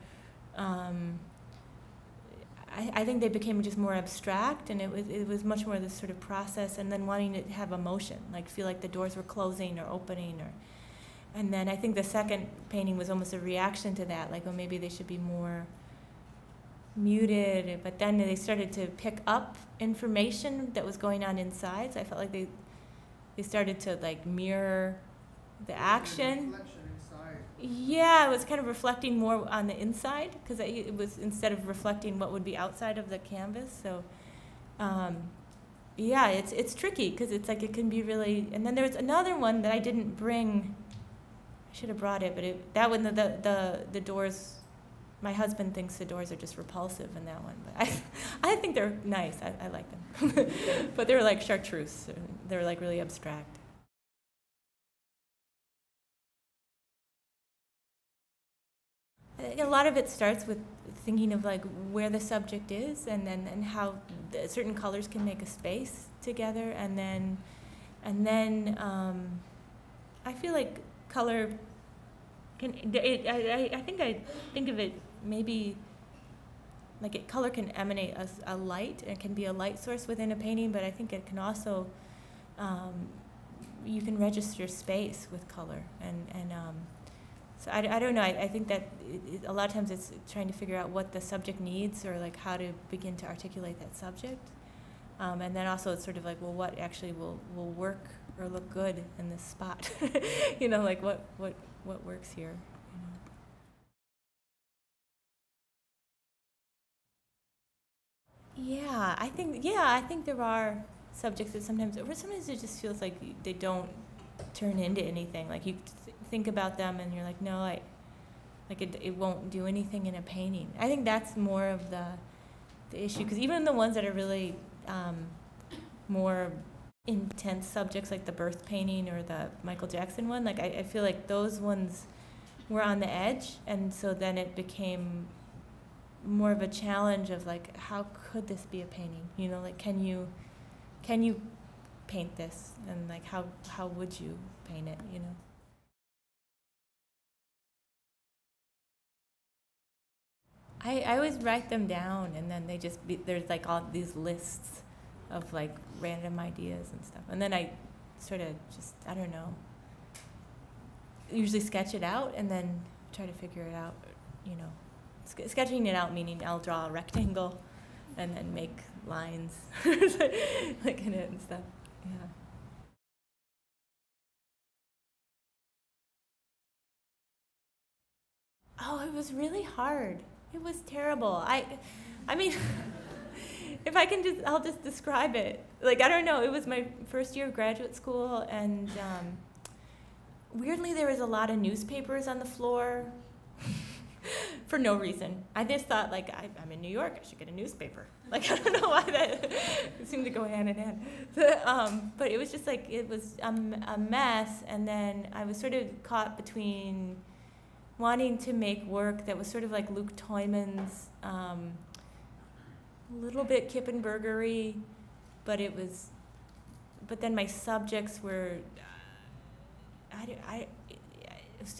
I think they became just more abstract, and it was much more this sort of process, and then wanting to have emotion, like feel like the doors were closing or opening, and then I think the second painting was almost a reaction to that, like, well, maybe they should be more muted, but then they started to pick up information that was going on inside, so I felt like they started to like mirror the action. Yeah, it was kind of reflecting more on the inside, because it was, instead of reflecting what would be outside of the canvas. So, yeah, it's tricky, because it's like it can be really. And then there was another one that I didn't bring. I should have brought it, but that one, the doors. My husband thinks the doors are just repulsive in that one, but I think they're nice. I like them, but they're like chartreuse. They're like really abstract. I think a lot of it starts with thinking of like where the subject is, and how certain colors can make a space together, and then I feel like color can. I think of it maybe like color can emanate a light. It can be a light source within a painting, but I think it can also you can register space with color, and so I don't know. I think that a lot of times it's trying to figure out what the subject needs, or like how to begin to articulate that subject. And then also it's sort of like, well, what actually will work or look good in this spot? You know, like what works here. You know? Yeah, I think there are subjects that sometimes it just feels like they don't turn into anything. Like you think about them and you're like, no, it won't do anything in a painting. I think that's more of the issue, because even the ones that are really more intense subjects, like the birth painting or the Michael Jackson one, like I feel like those ones were on the edge, and so then it became more of a challenge of like, how could this be a painting? You know, like can you paint this, and like how would you paint it? You know. I always write them down, and then there's like all these lists of like random ideas and stuff, and then I sort of just, I don't know, usually sketch it out and then try to figure it out, you know. Sketching it out meaning I'll draw a rectangle and then make lines like in it and stuff. Yeah. Oh, it was really hard. It was terrible. I mean, if I can I'll just describe it. Like, I don't know, it was my first year of graduate school, and weirdly there was a lot of newspapers on the floor for no reason. I just thought, like, I'm in New York, I should get a newspaper. Like, I don't know why that seemed to go hand in hand. But it was just like, it was a mess, and then I was sort of caught between wanting to make work that was sort of like Luke Toyman's, a little bit Kippenberger-y, but then my subjects were,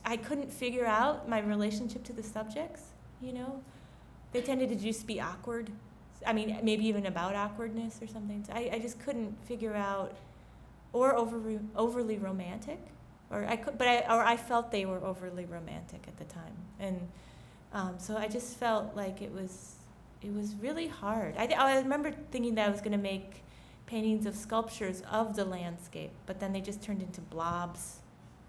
I couldn't figure out my relationship to the subjects, you know? They tended to just be awkward. I mean, maybe even about awkwardness or something. So I just couldn't figure out, or overly romantic. I felt they were overly romantic at the time, and so I just felt like it was really hard. I remember thinking that I was going to make paintings of sculptures of the landscape, but then they just turned into blobs.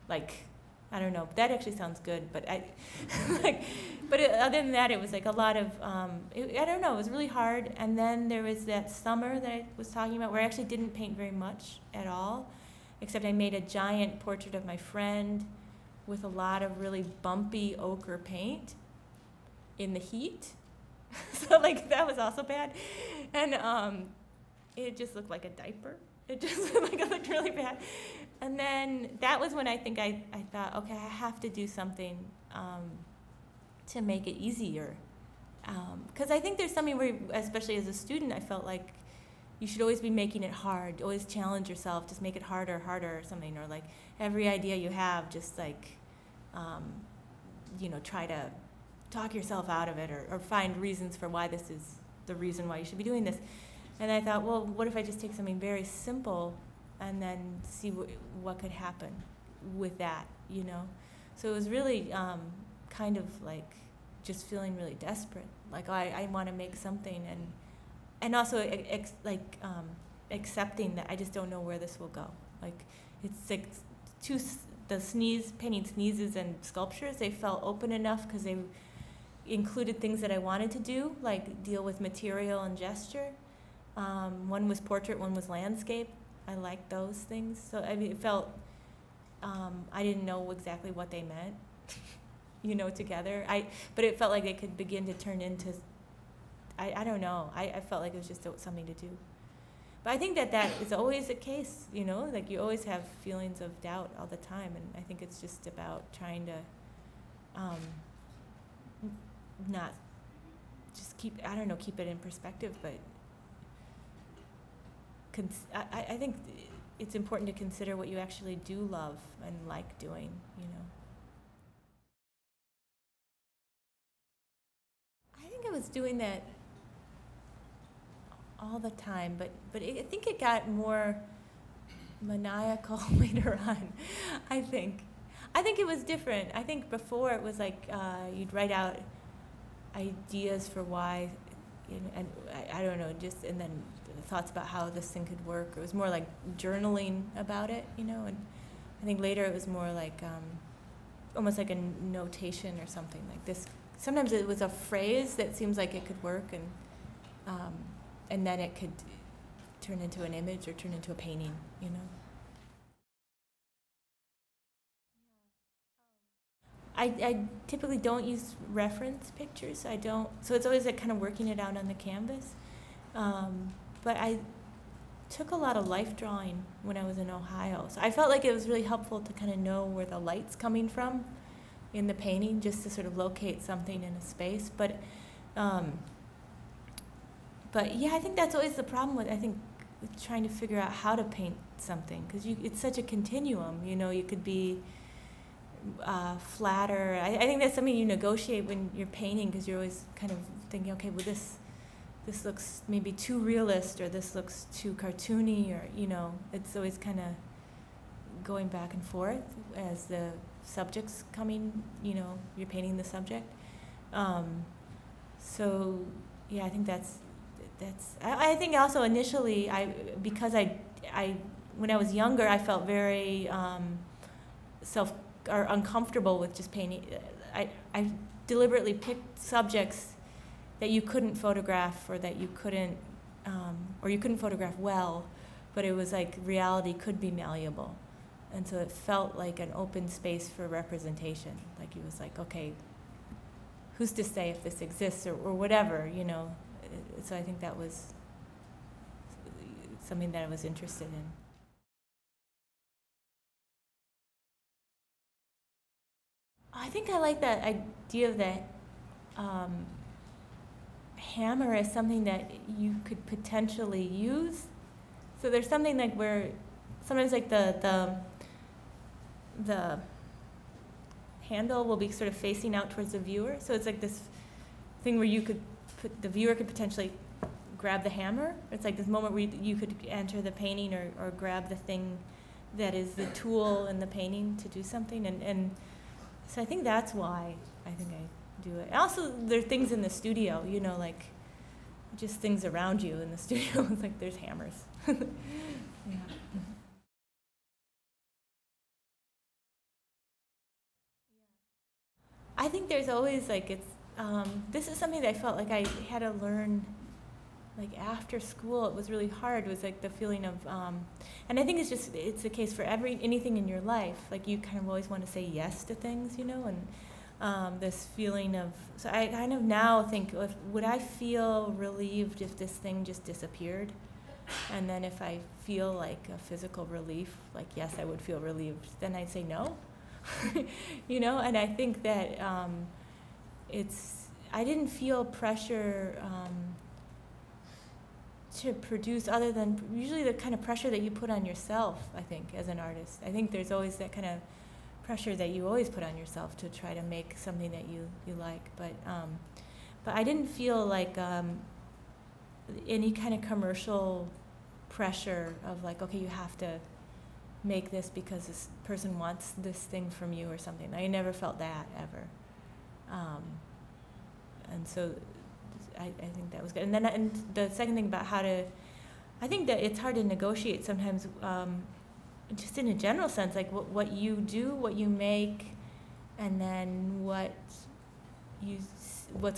Like, I don't know. That actually sounds good, but other than that, it was like a lot of I don't know. It was really hard. And then there was that summer that I was talking about, where I actually didn't paint very much at all, except I made a giant portrait of my friend with a lot of really bumpy ochre paint in the heat. So like that was also bad, and it just looked like a diaper. It just looked really bad. And then that was when I think I thought, okay, I have to do something to make it easier, because I think there's something where, especially as a student, I felt like you should always be making it hard, always challenge yourself, just make it harder or something, or like every idea you have, just like, you know, try to talk yourself out of it or find reasons for why this is the reason why you should be doing this. And I thought, well, what if I just take something very simple and then see what could happen with that, you know? So it was really kind of like just feeling really desperate. Like, I want to make something, and also accepting that I just don't know where this will go. Like, it's like painting sneezes and sculptures, they felt open enough because they included things that I wanted to do, like deal with material and gesture. One was portrait, one was landscape. I liked those things. So I mean, it felt, I didn't know exactly what they meant, you know, together. But it felt like they could begin to turn into, I don't know. I felt like it was just something to do. But I think that is always the case, you know, like you always have feelings of doubt all the time. And I think it's just about trying to not just keep it in perspective, but I think it's important to consider what you actually do love and like doing, you know. I think I was doing that all the time, but I think it got more maniacal later on. I think it was different. I think before it was like you'd write out ideas for why, you know, and I don't know, just, and then thoughts about how this thing could work. It was more like journaling about it, you know, and I think later it was more like almost like a notation or something like this. Sometimes it was a phrase that seems like it could work, and then it could turn into an image or turn into a painting, you know. I typically don't use reference pictures. I don't, so it's always like kind of working it out on the canvas. But I took a lot of life drawing when I was in Ohio. So I felt like it was really helpful to kind of know where the light's coming from in the painting, just to sort of locate something in a space. But yeah, I think that's always the problem with trying to figure out how to paint something, because it's such a continuum. You know, you could be flatter. I think that's something you negotiate when you're painting, because you're always kind of thinking, okay, well, this looks maybe too realist, or this looks too cartoony, or, you know, it's always kind of going back and forth as the subject's coming, you know, you're painting the subject. So yeah, I think that's I think also initially because when I was younger, I felt very uncomfortable with just painting. I deliberately picked subjects that you couldn't photograph, or that you couldn't photograph well, but it was like reality could be malleable. And so it felt like an open space for representation. Like it was like, okay, who's to say if this exists, or whatever, you know. So I think that was something that I was interested in. I think I like that idea of that hammer as something that you could potentially use. So there's something like where sometimes like the handle will be sort of facing out towards the viewer. So it's like this thing where the viewer could potentially grab the hammer. It's like this moment where you could enter the painting or grab the thing that is the tool in the painting to do something. And so I think that's why I think I do it. Also, there are things in the studio, you know, like just things around you in the studio. It's like there's hammers. Yeah. I think there's always like this is something that I felt like I had to learn like after school. It was really hard. It was like the feeling of, and I think it's the case for anything in your life. Like you kind of always want to say yes to things, you know, and this feeling of, so I kind of now think, would I feel relieved if this thing just disappeared? And then if I feel like a physical relief, like yes, I would feel relieved, then I'd say no. You know, and I think that I didn't feel pressure to produce, other than usually the kind of pressure that you put on yourself, I think, as an artist. I think there's always that kind of pressure that you always put on yourself to try to make something that you like. But I didn't feel like any kind of commercial pressure of like, okay, you have to make this because this person wants this thing from you or something. I never felt that ever. And so I think that was good. And then and the second thing about how to, I think that it's hard to negotiate sometimes, just in a general sense, like what you do, what you make, and then what's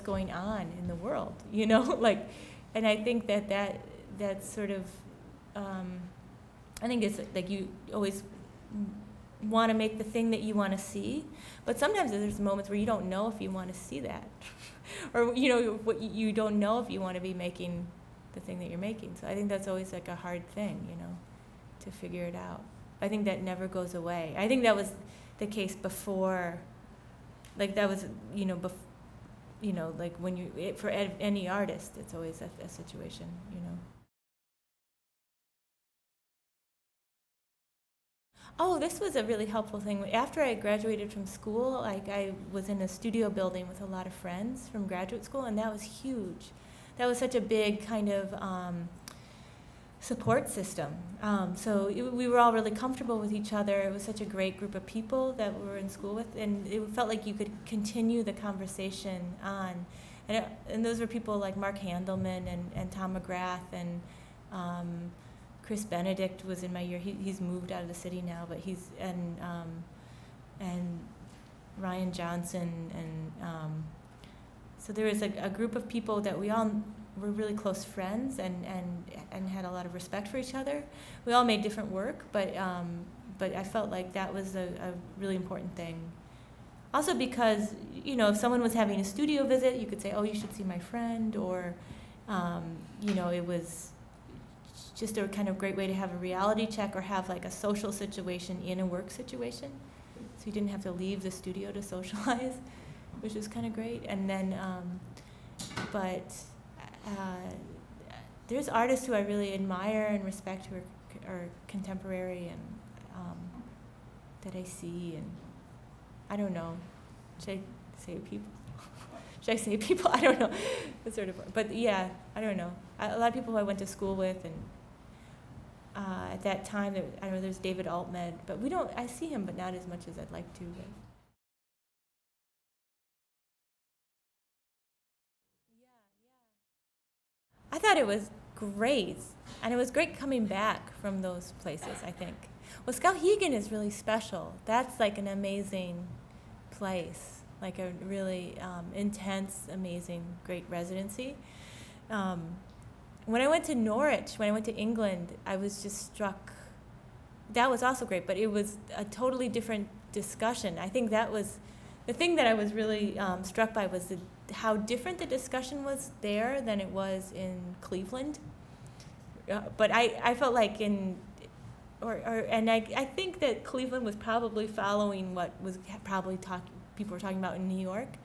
going on in the world, you know, like, and I think that's sort of, I think it's like you always want to make the thing that you want to see, but sometimes there's moments where you don't know if you want to see that, or you know, you don't know if you want to be making the thing that you're making. So I think that's always like a hard thing, you know, to figure it out. I think that never goes away. I think that was the case before, like that was, you know, like when for any artist, it's always a situation, you know. Oh, this was a really helpful thing. After I graduated from school, like I was in a studio building with a lot of friends from graduate school, and that was huge. That was such a big kind of support system. So we were all really comfortable with each other. It was such a great group of people that we were in school with, and it felt like you could continue the conversation on. And those were people like Mark Handelman and Tom McGrath and Chris Benedict was in my year. He's moved out of the city now, but and Ryan Johnson, and so there was a group of people that we all were really close friends and had a lot of respect for each other. We all made different work, but I felt like that was a really important thing. Also because, you know, if someone was having a studio visit, you could say, oh, you should see my friend, or, you know, it was just a kind of great way to have a reality check or have like a social situation in a work situation. So you didn't have to leave the studio to socialize, which was kind of great. And then, there's artists who I really admire and respect who are contemporary and that I see, and I don't know, should I say people? Should I say people? I don't know. It's sort of, but yeah, I don't know. A lot of people who I went to school with, and at that time, I know there's David Altmed, but I see him, but not as much as I'd like to. But. I thought it was great, and it was great coming back from those places, I think. Well, Skowhegan is really special. That's like an amazing place, like a really intense, amazing, great residency. When I went to Norwich, when I went to England, I was just struck. That was also great, but it was a totally different discussion. I think that was the thing that I was really struck by, was how different the discussion was there than it was in Cleveland. But I felt like and I think that Cleveland was probably following what was probably people were talking about in New York.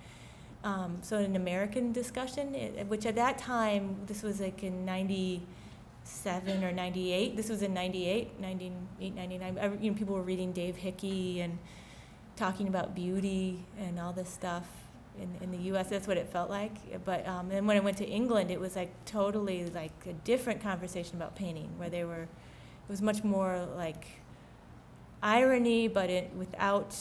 So an American discussion, which at that time, this was like in 97 or 98. This was in 98, 99. You know, people were reading Dave Hickey and talking about beauty and all this stuff in the U.S. That's what it felt like. But then when I went to England, it was like totally like a different conversation about painting, where it was much more like irony, but without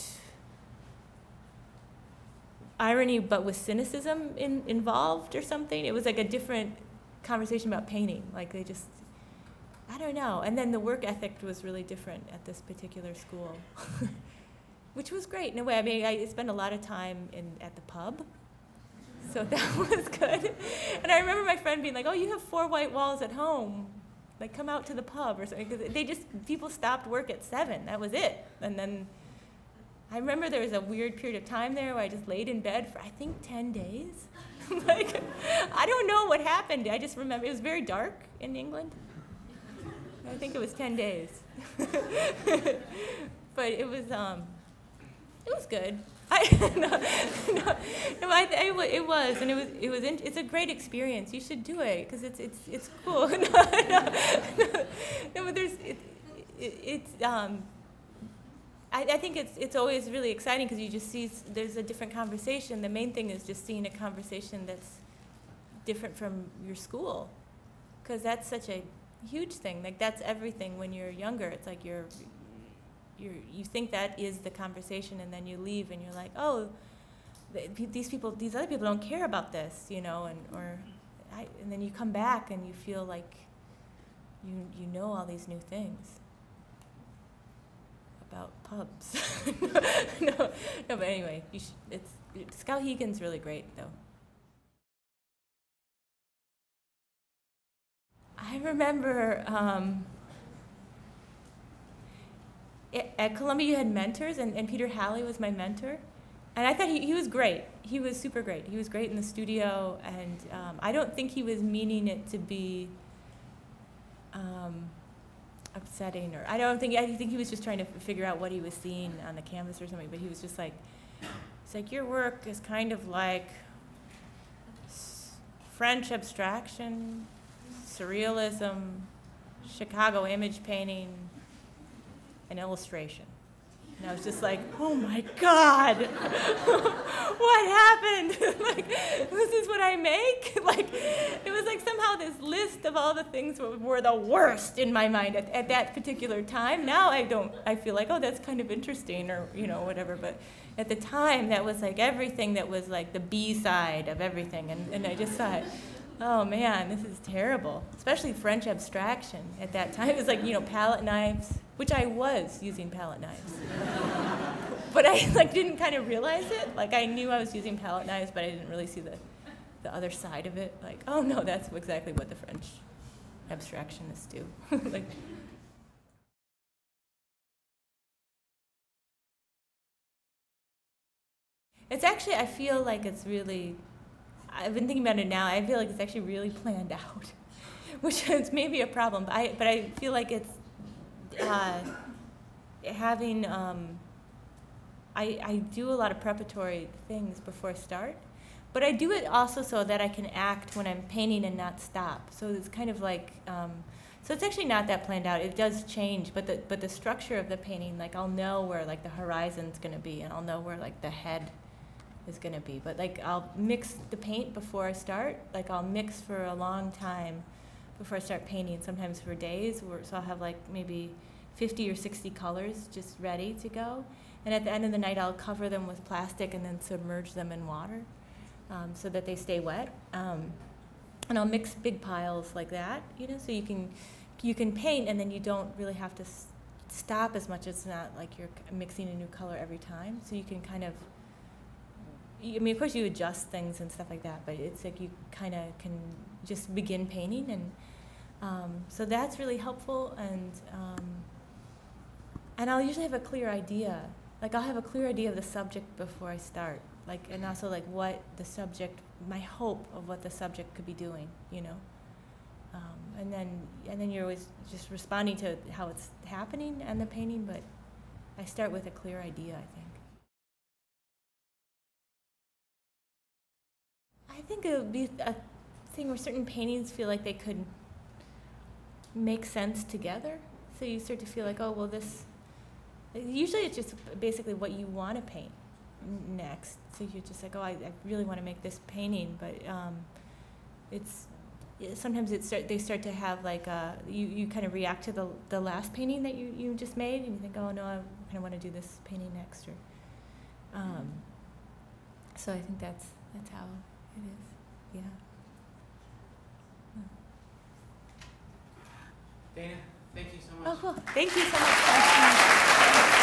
irony, but with cynicism involved or something. It was like a different conversation about painting. Like they just, I don't know. And then the work ethic was really different at this particular school, which was great in a way. I mean, I spent a lot of time at the pub, so that was good. And I remember my friend being like, "Oh, you have 4 white walls at home. Like, come out to the pub or something." Because people stopped work at 7. That was it. And then I remember there was a weird period of time there where I just laid in bed for, I think, 10 days. Like, I don't know what happened. I just remember it was very dark in England. I think it was 10 days. But it was good. It was, and it's a great experience. You should do it because it's cool. No, but I think it's always really exciting because you just see there's a different conversation. The main thing is just seeing a conversation that's different from your school, because that's such a huge thing. Like that's everything when you're younger. It's like you think that is the conversation, and then you leave and you're like, oh, these other people don't care about this, you know, and then you come back and you feel like you know all these new things about pubs. no, but anyway, Skowhegan's really great, though. I remember at Columbia you had mentors, and Peter Halley was my mentor. And I thought he was great. He was super great. He was great in the studio, and I don't think he was meaning it to be upsetting, or I think he was just trying to figure out what he was seeing on the canvas or something, but he was just like, it's like, your work is kind of like French abstraction, surrealism, Chicago image painting, and illustration. And I was just like, oh my God, what happened? Like, this is what I make? Like, it was like somehow this list of all the things were the worst in my mind at that particular time. Now I feel like, oh, that's kind of interesting, or, you know, whatever. But at the time, that was like everything that was like the B side of everything. And I just thought, oh man, this is terrible. Especially French abstraction at that time. It was like, you know, palette knives, which I was using palette knives. But I didn't kind of realize it. Like, I knew I was using palette knives, but I didn't really see the other side of it. Like, oh no, that's exactly what the French abstractionists do. Like, it's actually, I feel like it's really, I've been thinking about it now, I feel like it's actually really planned out, which is maybe a problem, but I feel like it's having, I do a lot of preparatory things before I start, but I do it also so that I can act when I'm painting and not stop. So it's kind of like, so it's actually not that planned out. It does change, but the structure of the painting, like I'll know where like the horizon's gonna be, and I'll know where like the head is gonna be. But like I'll mix the paint before I start. Like I'll mix for a long time before I start painting, sometimes for days. So I'll have like maybe 50 or 60 colors just ready to go. And at the end of the night, I'll cover them with plastic and then submerge them in water so that they stay wet. And I'll mix big piles like that, you know, so you can paint, and then you don't really have to stop as much. It's not like you're mixing a new color every time. So you can kind of, I mean, of course you adjust things and stuff like that, but it's like you kind of can just begin painting, and so that's really helpful. And I'll usually have a clear idea. Like I'll have a clear idea of the subject before I start, like, and also like what the subject, my hope of what the subject could be doing, you know. And then you're always just responding to how it's happening and the painting, but I start with a clear idea, I think. I think it would be a thing where certain paintings feel like they could make sense together. So you start to feel like, oh, well, this, usually it's just basically what you want to paint next. So you're just like, oh, I really want to make this painting, but sometimes they start to have like, you kind of react to the last painting that you just made, and you think, oh no, I kind of want to do this painting next, or so I think that's how it is, yeah. Dana, thank you so much. Oh, cool. Thank you so much.